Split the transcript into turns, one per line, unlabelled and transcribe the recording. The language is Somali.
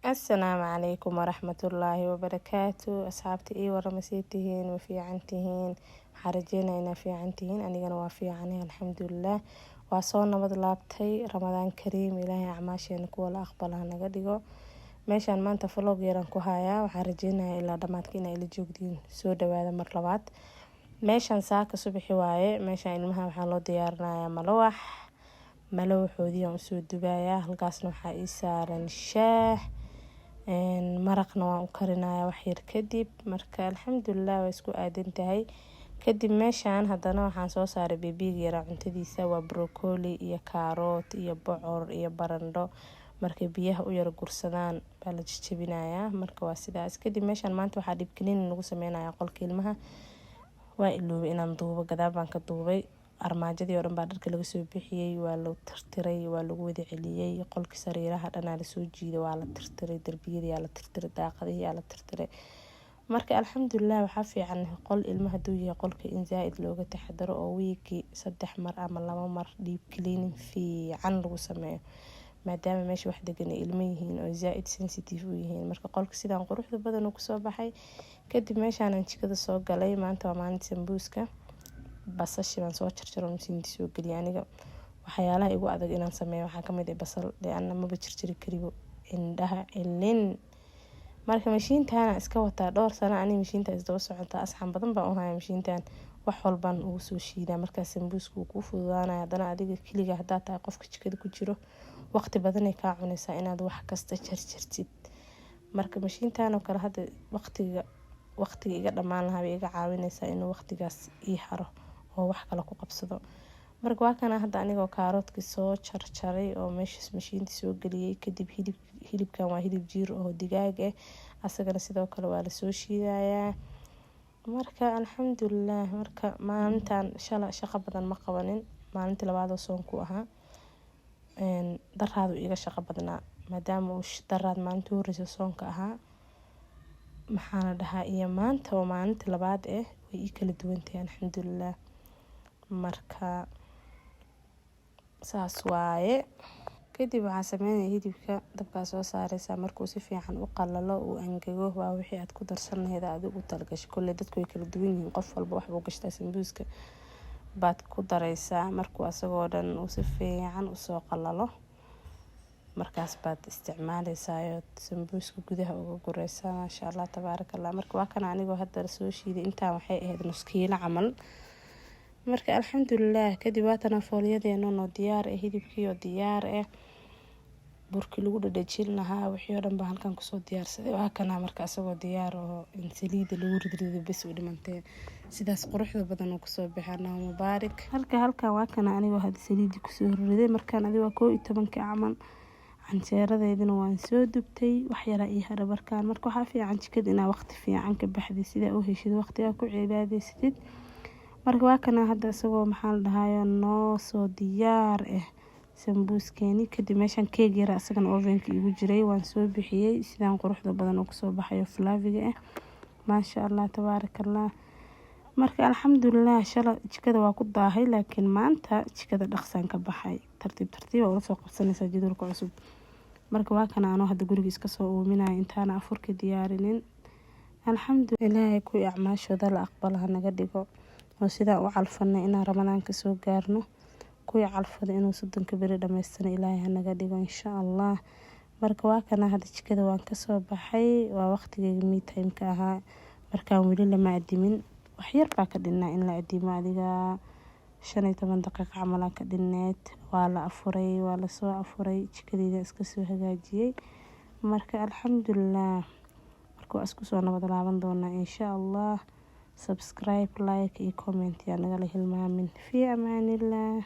السلام عليكم ورحمة الله وبركاته. أصحابتي ورمسيتهين وفي عنتهين حرجينا إنا في عنتهين أنيقنا وفي عني الحمد لله. وصونا بدلابتي رمضان كريم إلهي عماشي نكو ولا أقبلها نقدقو meeshaan maanta vlog yaran ku hayaa. waxaan rajeynayaa ilaa dhamaadka inay ila joogdiin soo dhawaada mar labaad. meeshaan saaka subaxi waaye. meeshaan ilmaha waxaa loo diyaarinayaa malawaxoodii aan usoo dubayaa. halkaasna waxaa ii saaran shaah maraqna waan u karinayaa wax yar kadib. marka alxamdulilah waa isku aadan tahay. kadib meeshaan haddana waxaan soo saaray bebiga yara cuntadiisa. waa broccoli iyo kaaroot iyo bocor iyo barandho. markay biyaha u yara gursadaan baa la jajabinayaa. marka waa sidaas. kadib meeshaan maanta waxaa dhibkinin lagu sameynayaa qolka ilmaha. waa iloobay inaan duubo, gadaal baan ka duubay. armaajadii oo dhan baa dharka laga soo bixiyey, waa la tirtiray, waa lagu wada celiyey. qolkii sariiraha dhanaa lasoo jiiday, waa la tirtiray. darbiyadii yaa la tirtiray, daaqadihii yaa la tirtiray. marka alxamdulilah waxaa fiican qol ilmaha haduu yahay qolka in zaaid looga taxadaro oo wiigii 3 mar ama 2 mar deep cleaning fiican lagu sameeyo, maadaama meesha wax degan ay ilmo yihiin oo zaaid sensitive u yihiin. marka qolka sidaan quruxda badan uu kusoo baxay. kadib meeshaan jikada soo galay. maanta waa maalinta sambuuska. basasha baan soo jarjaro masiinta soo geliyay. aniga waxyaalaha igu adag inaan sameeyo waxaa kamid ah basal, leanna maba jarjari kariyo indhaha ilin. marka mashiintaana iska wataa dhowr sano ani mashiinta isdaba socotaa. asxan badan baan u hayaa mashiintan. wax walbaan ugu soo shiidaa. marka sambuuska uu ku fududaanaya. haddana adiga kaliya hadaa tahay qofka jikada ku jiro, waqti badan ay ka cunaysaa inaad wax kasta jarjartid. marka mashiintan oo kale hadda waqtiga iga dhamaan lahaa bay iga caawinaysaa inuu waqtigaas ii haro oo wax kale ku qabsado. marka waa kana hadda anigoo kaaroodka soo jarjaray oo meeshaas mashiinta soo geliyay. kadib hilibkan waa hilib jiir oo digaag ah, asagana sidoo kale waa la soo shiidayaa. marka alxamdulilah. marka maalintan shaqo badan ma qabanin. maalintii labaad oo soon ku ahaa. daraadu iga shaqo badnaa maadaama uu daraad maalintii horeysa soonka ahaa. maxaana dhahaa iyo maanta oo maalintii labaad way ii kala duwan tahay alxamdulilah. marka saas waaye. kadib waxaa sameynaya hilibka dabkaa soo saaraysaa. markuu si fiican u qalalo uu angego waa wixii aad ku darsan lahayd adigu u talagashay. kolley dadku way kala duwan yihiin, qof walba wax buu gashtaa. sambuuska baad ku daraysaa markuu asagoo dhan uu si fiican usoo qalalo. markaas baad isticmaalaysaa oo sambuuska gudaha uga guraysaa. maasha allah tabaarakallah. marka waa kana anigoo hadda soo shiiday. intaan waxay ahayd nus kiilo camal. marka alxamdulilah. kadib waatana foolyadeena oo diyaar ah, hilibkii oo diyaar ah, burkii lagu dhadhajin lahaa, wixii oo dhan baa halkan kusoo diyaarsaday. waa kana marka asagoo diyaar oo in saliida lagu ridrido bas u dhimantay. sidaas quruxda badan oo kusoo baxana mubaarak. halkan waa kana anigoo hadda saliidi kusoo riday. markaan adiga 11 camal canjeeradeedina waan soo dubtay. wax yara ii hada markaan. marka waxaa fiican jikada inaa waqti fiican ka baxday sida u heshid waqtiga ku cibaadaysatid. marka waa kana hadda asagoo maxaa la dhahayaa noo soo diyaar ah sambuuskeeni. kadib meeshaan keeg yara asagana ovenka igu jiray waan soo bixiyay. sidaan quruxda badan oo kusoo baxayo flaviga ah. maasha allah tabaarakallah. marka alxamdulilah. shala jikada waa ku daahay, laakiin maanta jikada dhaqsan ka baxay. tartiib oo la soo qabsanaysa jadwalka cusub. marka waa kana anoo hadda guriga iska soo uuminaya intaana afurka diyaarinin. alxamdulilah. ilaahay ku acmaashooda la aqbalaha naga dhigo oo sidaa u calfanay inaan ramadaanka soo gaarno. kuwii calfada inuu 30 beri dhamaystana ilaahay ha naga dhigo insha allah. marka waa kana hadda jikada waan kasoo baxay. waa waqtigeyga me time-ka ahaa. markaan weli lama adimin. wax yar baa ka dhinnaa in la adimo. adiga 15 daqiiqo camal ka dhinneed. waa la afuray, waa la soo afuray. jikadeyda iska soo hagaajiyay. marka alxamdulilah. marka isku soo nabad laaban doonaa insha allah. subscribe, like iyo comment yaa nagala hilmaamin. fi amaanillah.